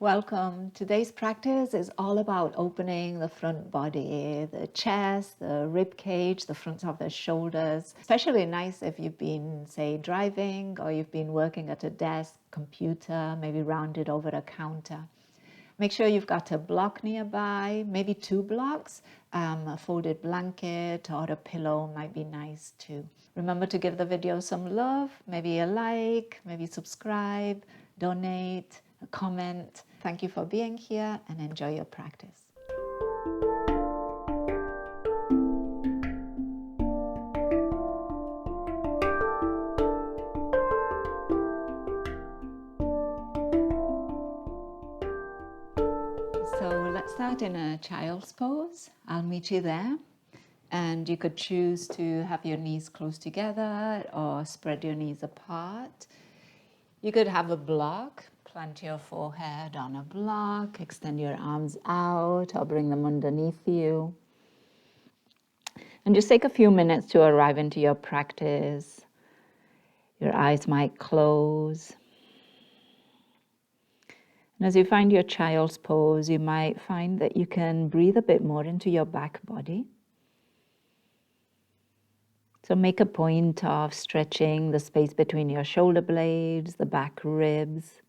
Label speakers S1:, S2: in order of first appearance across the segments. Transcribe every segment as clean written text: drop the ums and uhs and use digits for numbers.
S1: Welcome. Today's practice is all about opening the front body, the chest, the rib cage, the fronts of the shoulders. Especially nice if you've been, say, driving or you've been working at a desk, computer, maybe rounded over a counter. Make sure you've got a block nearby, maybe 2 blocks. A folded blanket or a pillow might be nice too. Remember to give the video some love, maybe a like, maybe subscribe, donate, a comment. Thank you for being here and enjoy your practice. So let's start in a child's pose. I'll meet you there. And you could choose to have your knees close together or spread your knees apart. You could have a block, plant your forehead on a block, extend your arms out or bring them underneath you. And just take a few minutes to arrive into your practice. Your eyes might close. And as you find your child's pose, you might find that you can breathe a bit more into your back body. So make a point of stretching the space between your shoulder blades, the back ribs,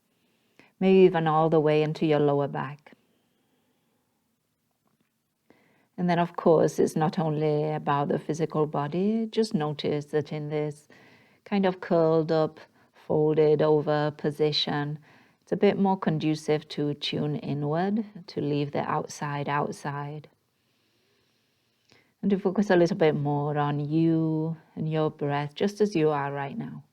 S1: maybe even all the way into your lower back. And then, of course, it's not only about the physical body. Just notice that in this kind of curled up, folded over position, it's a bit more conducive to tune inward, to leave the outside outside. And to focus a little bit more on you and your breath, just as you are right now.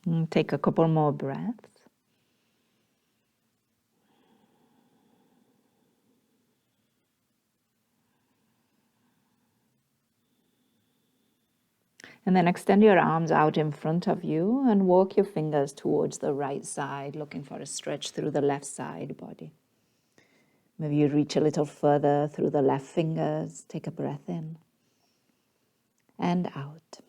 S1: And take a couple more breaths. And then extend your arms out in front of you and walk your fingers towards the right side, looking for a stretch through the left side body. Maybe you reach a little further through the left fingers. Take a breath in and out.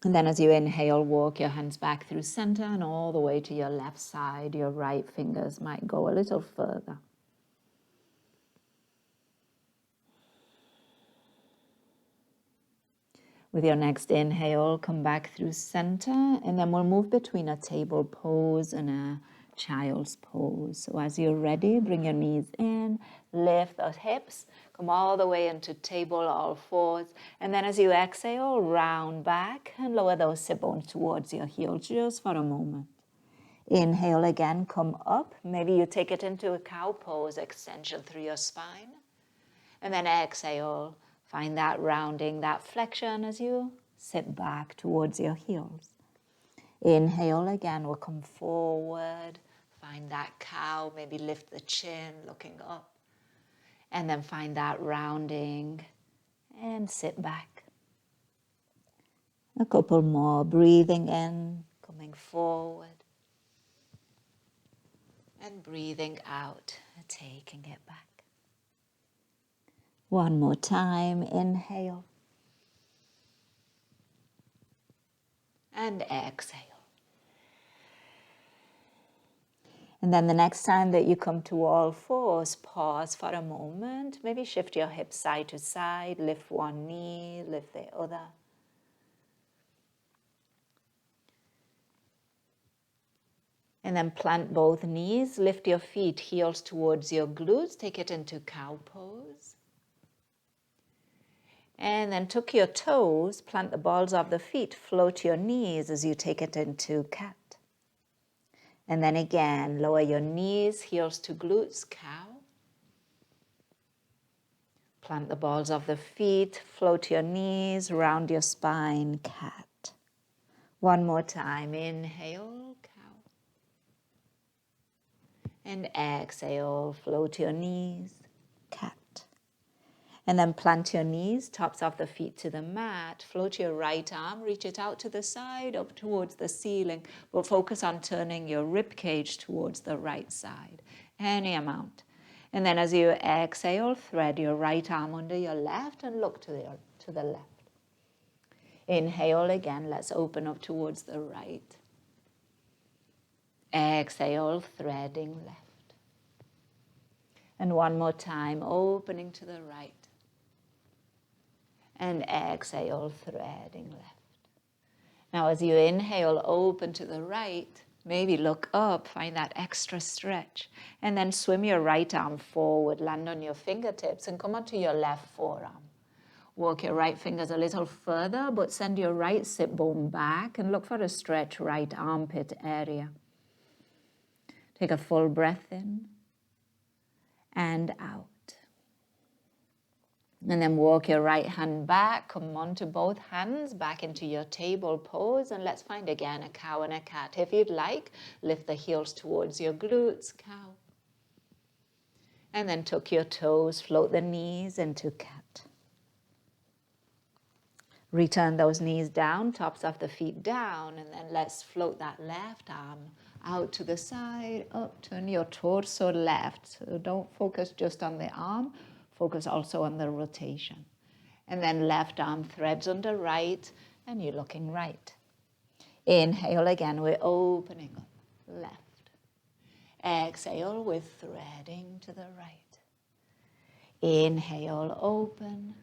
S1: And then as you inhale, walk your hands back through center and all the way to your left side. Your right fingers might go a little further. With your next inhale, come back through center, and then we'll move between a table pose and a child's pose. So as you're ready, bring your knees in, lift the hips, come all the way into table, all fours, and then as you exhale, round back and lower those sit bones towards your heels just for a moment. Inhale again, come up. Maybe you take it into a cow pose, extension through your spine, and then exhale. Find that rounding, that flexion as you sit back towards your heels. Inhale again, we'll come forward. Find that cow, maybe lift the chin, looking up. And then find that rounding and sit back. A couple more, breathing in, coming forward. And breathing out, taking it back. One more time, inhale. And exhale. And then the next time that you come to all fours, pause for a moment. Maybe shift your hips side to side, lift one knee, lift the other. And then plant both knees, lift your feet, heels towards your glutes, take it into cow pose. And then tuck your toes, plant the balls of the feet, float your knees as you take it into cat. And then again, lower your knees, heels to glutes, cow. Plant the balls of the feet, float your knees, round your spine, cat. One more time, inhale, cow. And exhale, float your knees, cat. And then plant your knees, tops of the feet to the mat. Float your right arm, reach it out to the side, up towards the ceiling. But focus on turning your ribcage towards the right side. Any amount. And then as you exhale, thread your right arm under your left and look to the left. Inhale again, let's open up towards the right. Exhale, threading left. And one more time, opening to the right. And exhale, threading left. Now as you inhale, open to the right, maybe look up, find that extra stretch, and then swim your right arm forward, land on your fingertips, and come onto your left forearm. Walk your right fingers a little further, but send your right sit bone back and look for a stretch right armpit area. Take a full breath in and out. And then walk your right hand back, come onto both hands, back into your table pose, and let's find again a cow and a cat. If you'd like, lift the heels towards your glutes, cow. And then tuck your toes, float the knees into cat. Return those knees down, tops of the feet down, and then let's float that left arm out to the side, up, turn your torso left. So don't focus just on the arm. Focus also on the rotation. And then left arm threads under right, and you're looking right. Inhale again, we're opening up, left. Exhale, we're threading to the right. Inhale, open.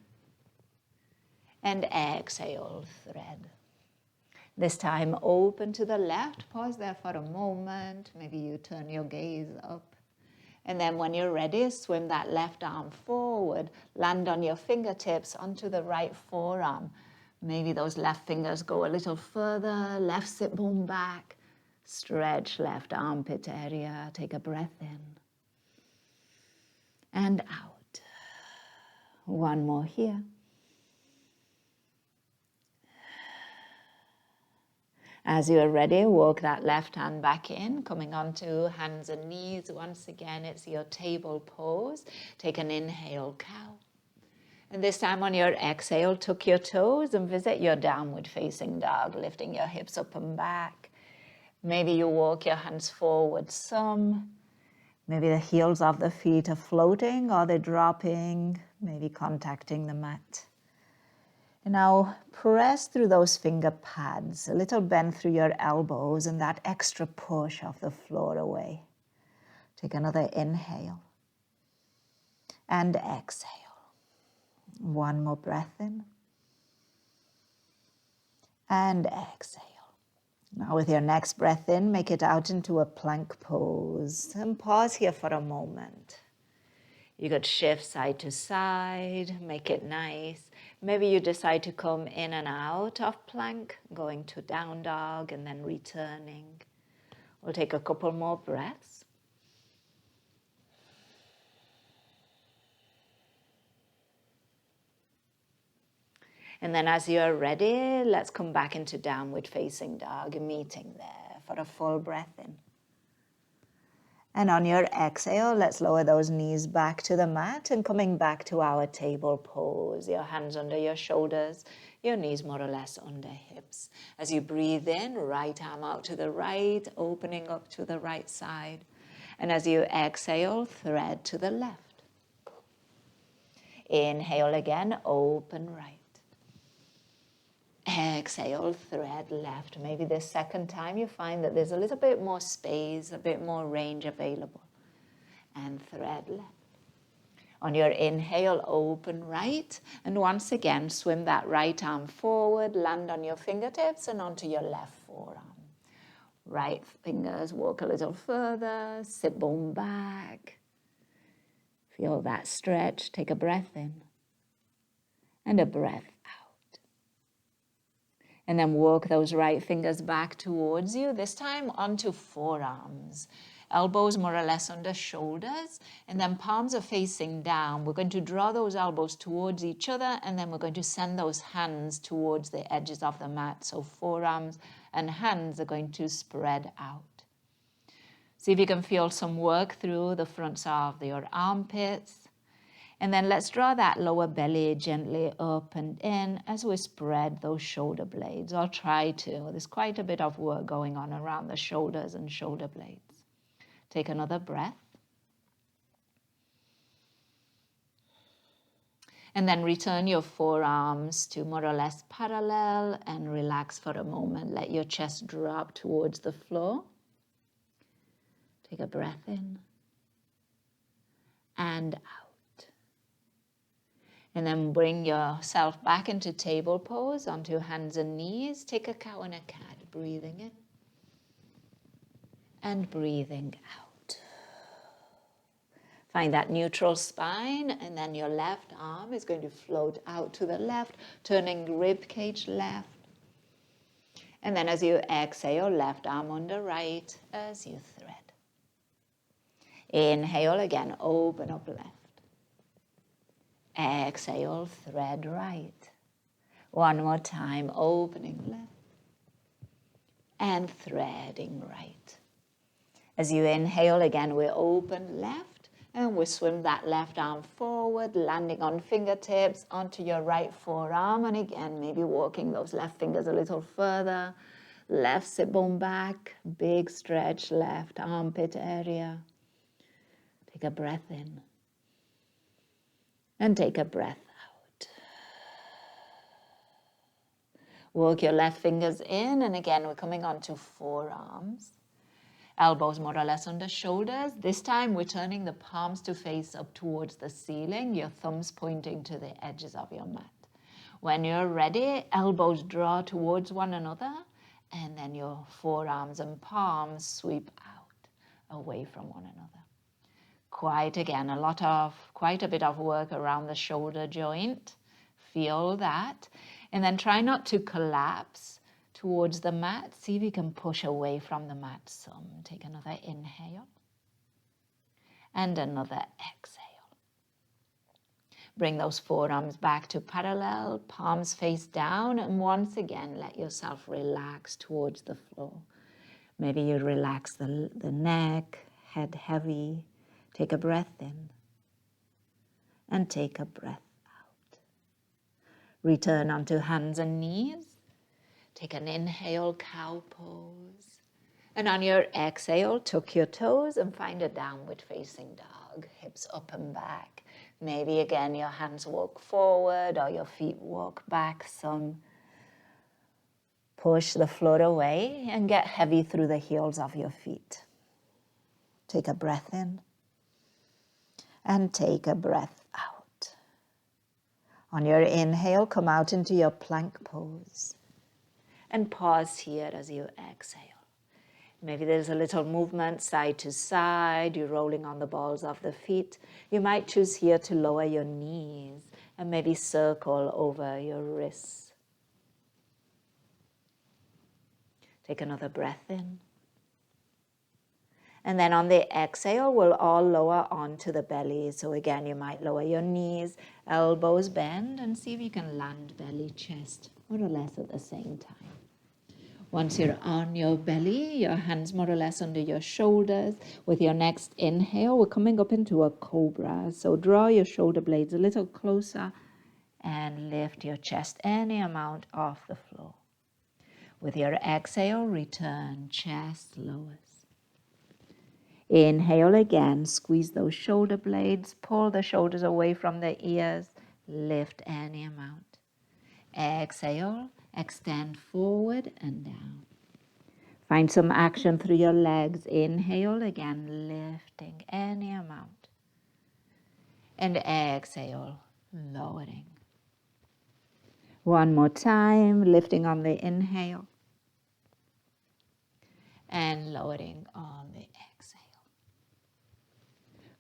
S1: And exhale, thread. This time, open to the left. Pause there for a moment. Maybe you turn your gaze up. And then when you're ready, swim that left arm forward, land on your fingertips onto the right forearm. Maybe those left fingers go a little further, left sit bone back, stretch left armpit area, take a breath in and out. One more here. As you're ready, walk that left hand back in, coming onto hands and knees. Once again, it's your table pose. Take an inhale, cow. And this time on your exhale, tuck your toes and visit your downward facing dog, lifting your hips up and back. Maybe you walk your hands forward some. Maybe the heels of the feet are floating or they're dropping, maybe contacting the mat. And now press through those finger pads, a little bend through your elbows and that extra push off the floor away. Take another inhale and exhale. One more breath in and exhale. Now with your next breath in, make it out into a plank pose and pause here for a moment. You could shift side to side, make it nice. Maybe you decide to come in and out of plank, going to down dog and then returning. We'll take a couple more breaths. And then as you're ready, let's come back into downward facing dog, meeting there for a full breath in. And on your exhale, let's lower those knees back to the mat and coming back to our table pose. Your hands under your shoulders, your knees more or less under hips. As you breathe in, right arm out to the right, opening up to the right side. And as you exhale, thread to the left. Inhale again, open right. Exhale, thread left. Maybe the second time you find that there's a little bit more space, a bit more range available. And thread left. On your inhale, open right. And once again, swim that right arm forward, land on your fingertips and onto your left forearm. Right fingers walk a little further, sit bone back. Feel that stretch. Take a breath in and a breath out. And then walk those right fingers back towards you, this time onto forearms. Elbows more or less under shoulders, and then palms are facing down. We're going to draw those elbows towards each other, and then we're going to send those hands towards the edges of the mat. So forearms and hands are going to spread out. See if you can feel some work through the fronts of your armpits. And then let's draw that lower belly gently up and in as we spread those shoulder blades, or try to. There's quite a bit of work going on around the shoulders and shoulder blades. Take another breath. And then return your forearms to more or less parallel and relax for a moment. Let your chest drop towards the floor. Take a breath in and out. And then bring yourself back into table pose, onto hands and knees. Take a cow and a cat, breathing in and breathing out. Find that neutral spine, and then your left arm is going to float out to the left, turning rib cage left. And then as you exhale, left arm on the right as you thread. Inhale again, open up left. Exhale, thread right. One more time, opening left and threading right. As you inhale again, we open left and we swim that left arm forward, landing on fingertips onto your right forearm. And again, maybe walking those left fingers a little further. Left sit bone back, big stretch, left armpit area. Take a breath in and take a breath out. Work your left fingers in, and again, we're coming onto forearms. Elbows more or less under shoulders. This time we're turning the palms to face up towards the ceiling, your thumbs pointing to the edges of your mat. When you're ready, elbows draw towards one another, and then your forearms and palms sweep out away from one another. Quite again, quite a bit of work around the shoulder joint. Feel that. And then try not to collapse towards the mat. See if you can push away from the mat some. Take another inhale and another exhale. Bring those forearms back to parallel, palms face down, and once again let yourself relax towards the floor. Maybe you relax the neck, head heavy. Take a breath in and take a breath out. Return onto hands and knees. Take an inhale, cow pose. And on your exhale, tuck your toes and find a downward facing dog. Hips up and back. Maybe again your hands walk forward or your feet walk back some. Push the floor away and get heavy through the heels of your feet. Take a breath in and take a breath out. On your inhale, come out into your plank pose. And pause here as you exhale. Maybe there's a little movement side to side. You're rolling on the balls of the feet. You might choose here to lower your knees and maybe circle over your wrists. Take another breath in. And then on the exhale, we'll all lower onto the belly. So again, you might lower your knees, elbows bend, and see if you can land belly, chest, more or less at the same time. Once you're on your belly, your hands more or less under your shoulders. With your next inhale, we're coming up into a cobra. So draw your shoulder blades a little closer and lift your chest any amount off the floor. With your exhale, return, chest lowers. Inhale again, squeeze those shoulder blades, pull the shoulders away from the ears, lift any amount. Exhale, extend forward and down. Find some action through your legs. Inhale again, lifting any amount. And exhale, lowering. One more time, lifting on the inhale and lowering on the exhale.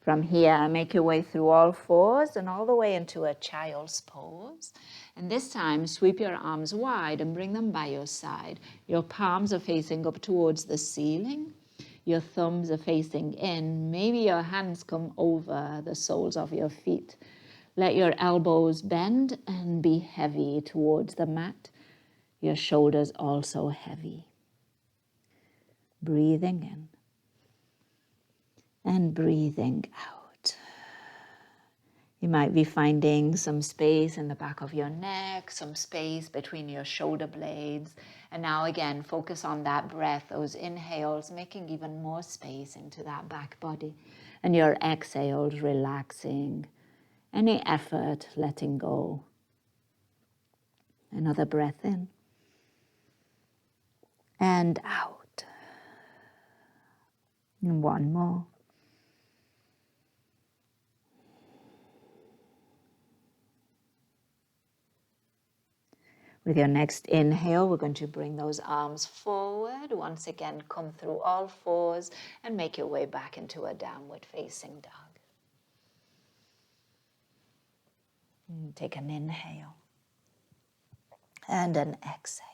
S1: From here, make your way through all fours and all the way into a child's pose. And this time, sweep your arms wide and bring them by your side. Your palms are facing up towards the ceiling. Your thumbs are facing in. Maybe your hands come over the soles of your feet. Let your elbows bend and be heavy towards the mat. Your shoulders also heavy. Breathing in and breathing out. You might be finding some space in the back of your neck, some space between your shoulder blades. And now again, focus on that breath, those inhales, making even more space into that back body. And your exhales, relaxing. Any effort, letting go. Another breath in. And out. And one more. With your next inhale, we're going to bring those arms forward. Once again, come through all fours and make your way back into a downward facing dog. And take an inhale and an exhale.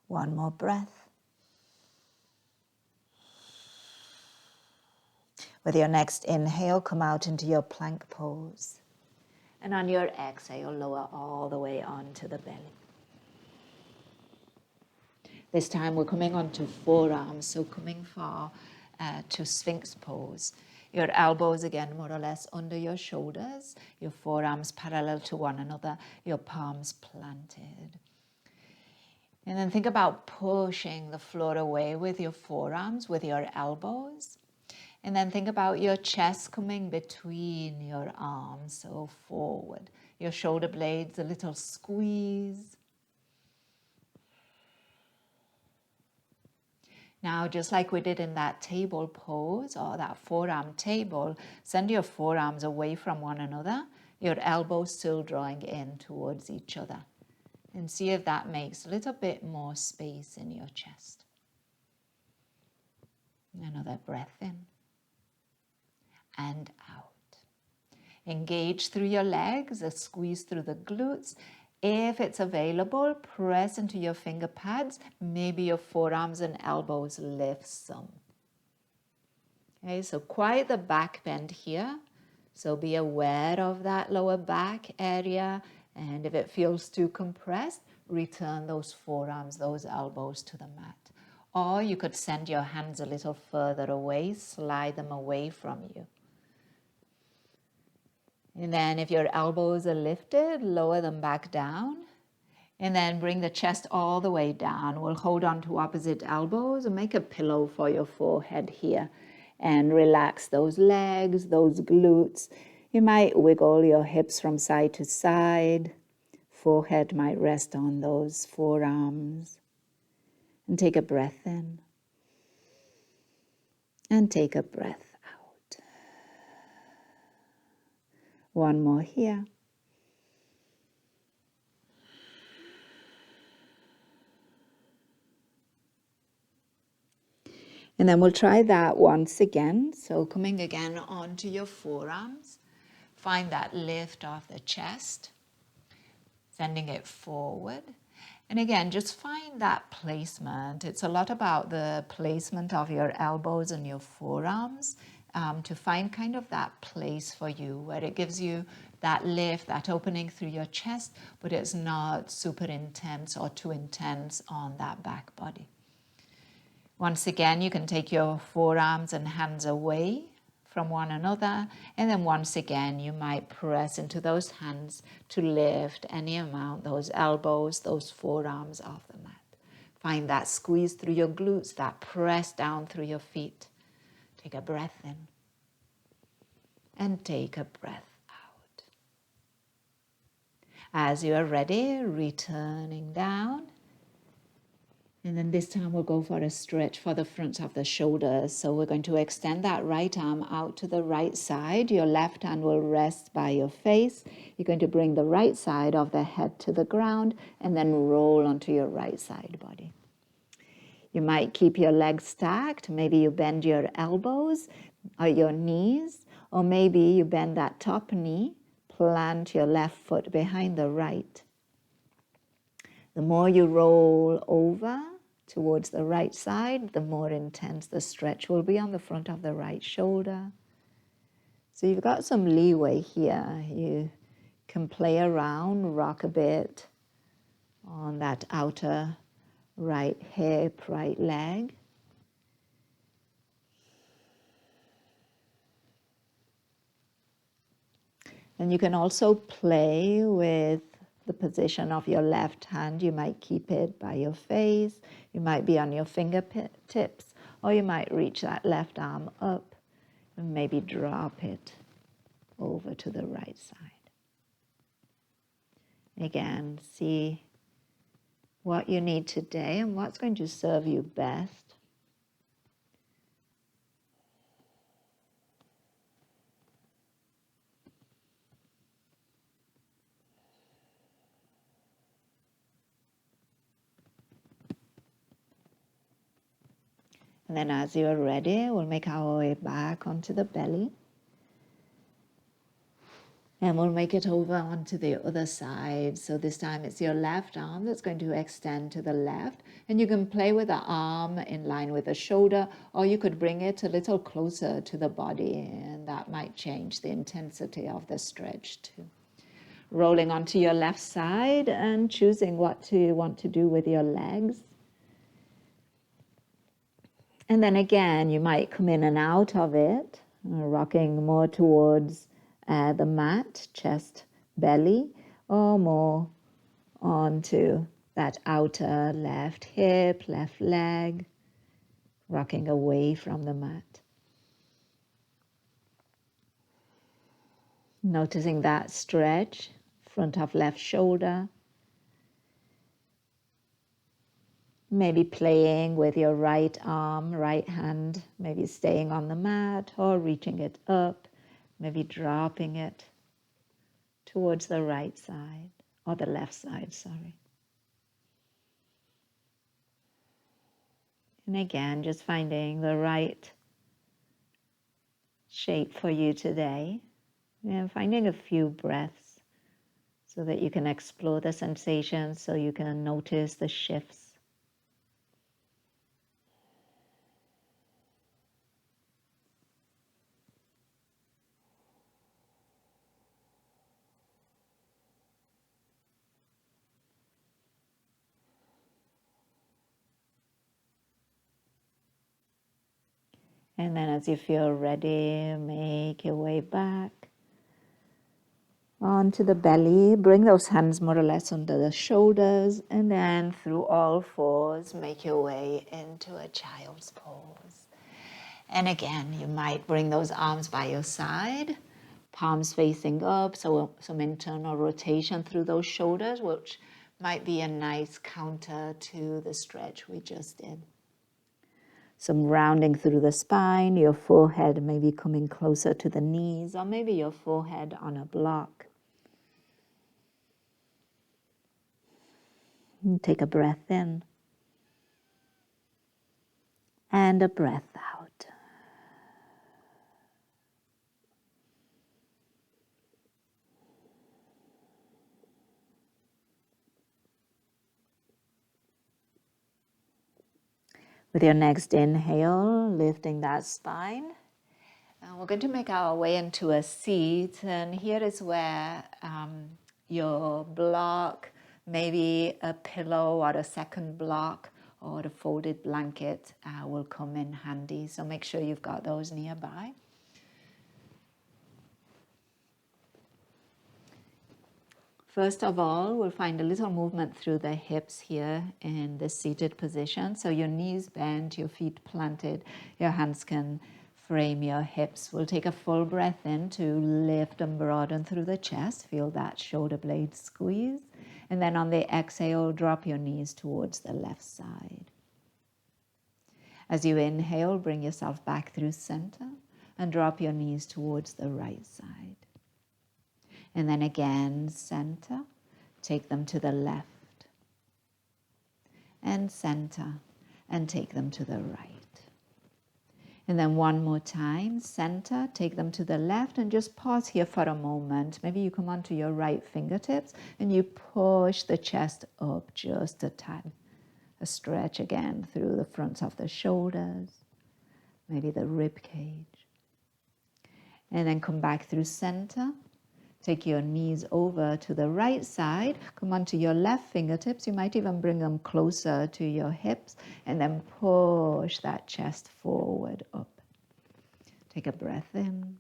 S1: One more breath. With your next inhale, come out into your plank pose. And on your exhale, lower all the way onto the belly. This time we're coming onto forearms, so coming to Sphinx pose. Your elbows again more or less under your shoulders, your forearms parallel to one another, your palms planted. And then think about pushing the floor away with your forearms, with your elbows. And then think about your chest coming between your arms, so forward. Your shoulder blades, a little squeeze. Now, just like we did in that table pose or that forearm table, send your forearms away from one another, your elbows still drawing in towards each other. And see if that makes a little bit more space in your chest. Another breath in. And out. Engage through your legs, a squeeze through the glutes. If it's available, press into your finger pads. Maybe your forearms and elbows lift some. Okay, so quite the back bend here. So be aware of that lower back area. And if it feels too compressed, return those forearms, those elbows to the mat. Or you could send your hands a little further away, slide them away from you. And then if your elbows are lifted, lower them back down. And then bring the chest all the way down. We'll hold on to opposite elbows and make a pillow for your forehead here. And relax those legs, those glutes. You might wiggle your hips from side to side. Forehead might rest on those forearms. And take a breath in. And take a breath out. One more here. And then we'll try that once again. So coming again onto your forearms. Find that lift off the chest. Sending it forward. And again, just find that placement. It's a lot about the placement of your elbows and your forearms to find kind of that place for you where it gives you that lift, that opening through your chest, but it's not super intense or too intense on that back body. Once again, you can take your forearms and hands away from one another. And then once again, you might press into those hands to lift any amount, those elbows, those forearms off the mat. Find that squeeze through your glutes, that press down through your feet. Take a breath in and take a breath out. As you are ready, returning down. And then this time we'll go for a stretch for the front of the shoulders. So we're going to extend that right arm out to the right side. Your left hand will rest by your face. You're going to bring the right side of the head to the ground and then roll onto your right side body. You might keep your legs stacked. Maybe you bend your elbows or your knees, or maybe you bend that top knee, plant your left foot behind the right. The more you roll over towards the right side, the more intense the stretch will be on the front of the right shoulder. So you've got some leeway here. You can play around, rock a bit on that outer right hip, right leg. And you can also play with the position of your left hand. You might keep it by your face, you might be on your fingertips, or you might reach that left arm up and maybe drop it over to the right side. Again, see what you need today and what's going to serve you best. And then as you're ready, we'll make our way back onto the belly. And we'll make it over onto the other side. So this time it's your left arm that's going to extend to the left. And you can play with the arm in line with the shoulder, or you could bring it a little closer to the body, and that might change the intensity of the stretch too. Rolling onto your left side and choosing what you want to do with your legs. And then again, you might come in and out of it, rocking more towards the mat, chest, belly, or more onto that outer left hip, left leg, rocking away from the mat. Noticing that stretch, front of left shoulder. Maybe playing with your right arm, right hand, maybe staying on the mat or reaching it up, maybe dropping it towards the right side or the left side, sorry. And again, just finding the right shape for you today and finding a few breaths so that you can explore the sensations, so you can notice the shifts. And then as you feel ready, make your way back onto the belly. Bring those hands more or less under the shoulders, and then through all fours, make your way into a child's pose. And again, you might bring those arms by your side, palms facing up, so some internal rotation through those shoulders, which might be a nice counter to the stretch we just did. Some rounding through the spine, your forehead maybe coming closer to the knees, or maybe your forehead on a block. And take a breath in and a breath out. With your next inhale, lifting that spine. And we're going to make our way into a seat, and here is where your block, maybe a pillow or a second block or a folded blanket will come in handy. So make sure you've got those nearby. First of all, we'll find a little movement through the hips here in the seated position. So your knees bent, your feet planted, your hands can frame your hips. We'll take a full breath in to lift and broaden through the chest. Feel that shoulder blade squeeze. And then on the exhale, drop your knees towards the left side. As you inhale, bring yourself back through center and drop your knees towards the right side. And then again, center, take them to the left. And center, and take them to the right. And then one more time, center, take them to the left, and just pause here for a moment. Maybe you come onto your right fingertips and you push the chest up just a tad. A stretch again through the fronts of the shoulders, maybe the rib cage. And then come back through center. Take your knees over to the right side, come onto your left fingertips. You might even bring them closer to your hips, and then push that chest forward up. Take a breath in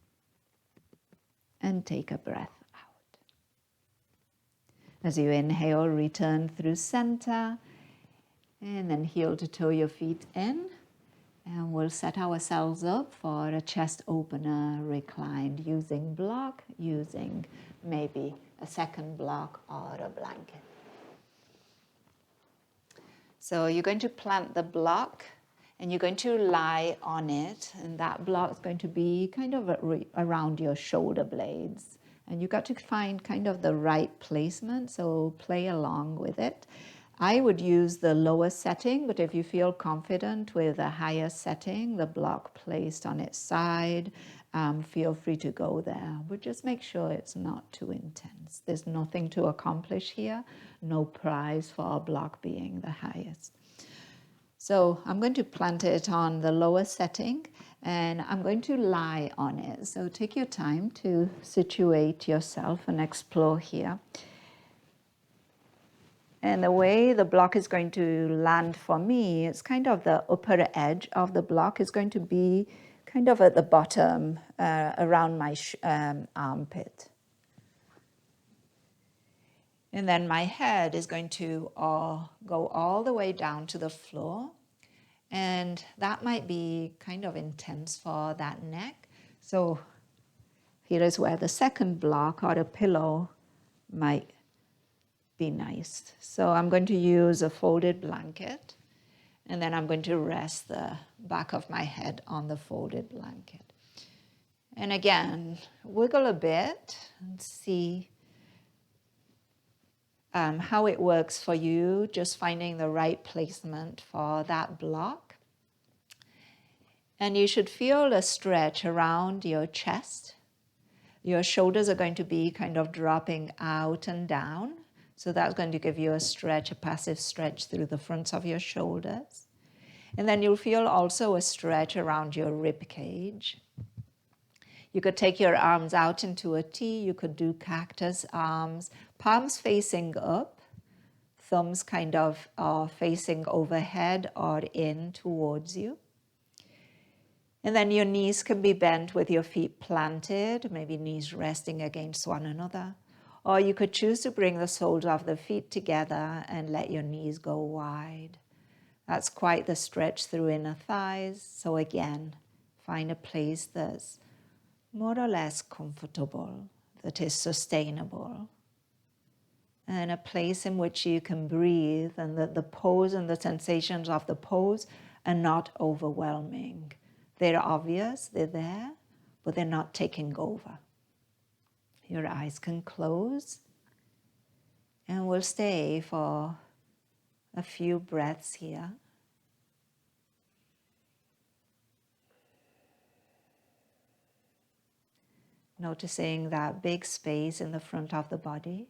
S1: and take a breath As you inhale, return through center, and then heel to toe your feet in. And we'll set ourselves up for a chest opener reclined using block, using maybe a second block or a blanket. So you're going to plant the block and you're going to lie on it, and that block is going to be kind of around your shoulder blades. And you've got to find kind of the right placement, so play along with it. I would use the lower setting, but if you feel confident with a higher setting, the block placed on its side, feel free to go there. But just make sure it's not too intense. There's nothing to accomplish here, no prize for a block being the highest. So I'm going to plant it on the lower setting, and I'm going to lie on it. So take your time to situate yourself and explore here. And the way the block is going to land for me, it's kind of the upper edge of the block is going to be kind of at the bottom around my armpit. And then my head is going to go all the way down to the floor. And that might be kind of intense for that neck. So here is where the second block or a pillow might be nice. So I'm going to use a folded blanket, and then I'm going to rest the back of my head on the folded blanket. And again, wiggle a bit and see how it works for you, just finding the right placement for that block. And you should feel a stretch around your chest. Your shoulders are going to be kind of dropping out and down. So that's going to give you a stretch, a passive stretch through the fronts of your shoulders. And then you'll feel also a stretch around your ribcage. You could take your arms out into a T. You could do cactus arms, palms facing up, thumbs kind of facing overhead or in towards you. And then your knees can be bent with your feet planted, maybe knees resting against one another. Or you could choose to bring the soles of the feet together and let your knees go wide. That's quite the stretch through inner thighs. So again, find a place that's more or less comfortable, that is sustainable, and a place in which you can breathe, and that the pose and the sensations of the pose are not overwhelming. They're obvious, they're there, but they're not taking over. Your eyes can close, and we'll stay for a few breaths here. Noticing that big space in the front of the body.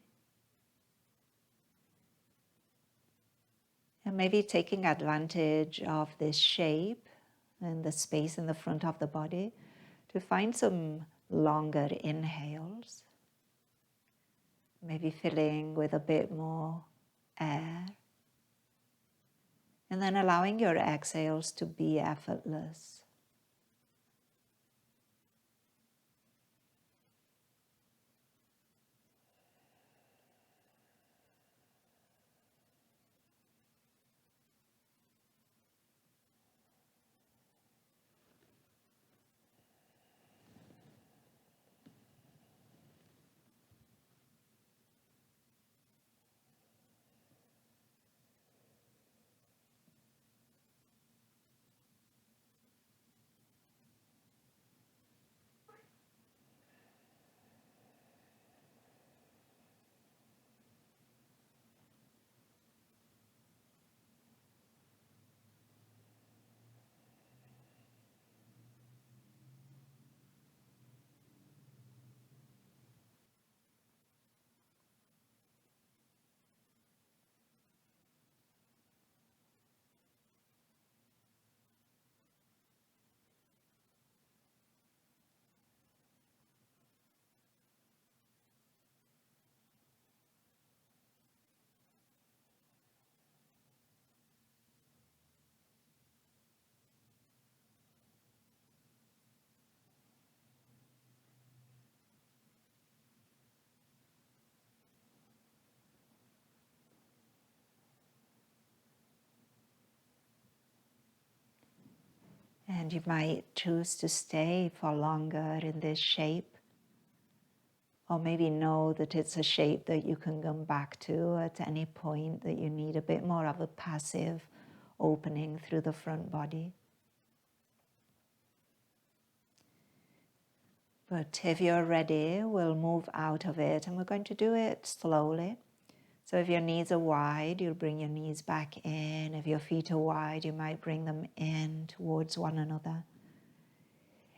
S1: And maybe taking advantage of this shape and the space in the front of the body to find some longer inhales. Maybe filling with a bit more air. And then allowing your exhales to be effortless. And you might choose to stay for longer in this shape, or maybe know that it's a shape that you can come back to at any point that you need a bit more of a passive opening through the front body. But if you're ready, we'll move out of it, and we're going to do it slowly. So if your knees are wide, you'll bring your knees back in. If your feet are wide, you might bring them in towards one another.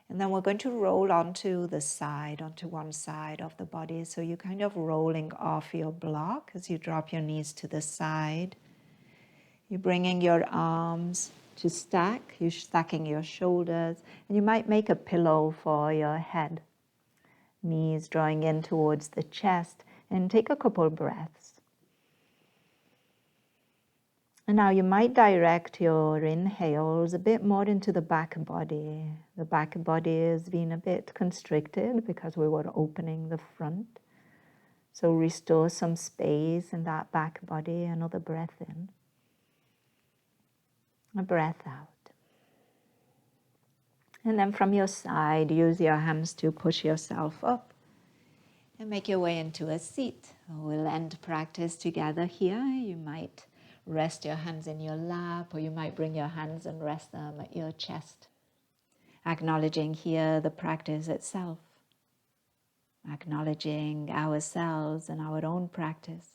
S1: And then we're going to roll onto the side, onto one side of the body. So you're kind of rolling off your block as you drop your knees to the side. You're bringing your arms to stack. You're stacking your shoulders. And you might make a pillow for your head. Knees drawing in towards the chest. And take a couple breaths. And now you might direct your inhales a bit more into the back body. The back body has been a bit constricted because we were opening the front. So restore some space in that back body. Another breath in. A breath out. And then from your side, use your hands to push yourself up and make your way into a seat. We'll end practice together here. You might rest your hands in your lap, or you might bring your hands and rest them at your chest. Acknowledging here the practice itself. Acknowledging ourselves and our own practice.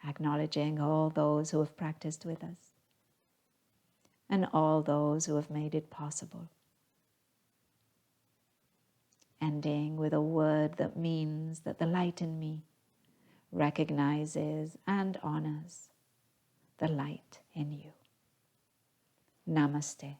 S1: Acknowledging all those who have practiced with us. And all those who have made it possible. Ending with a word that means that the light in me recognizes and honors the light in you. Namaste.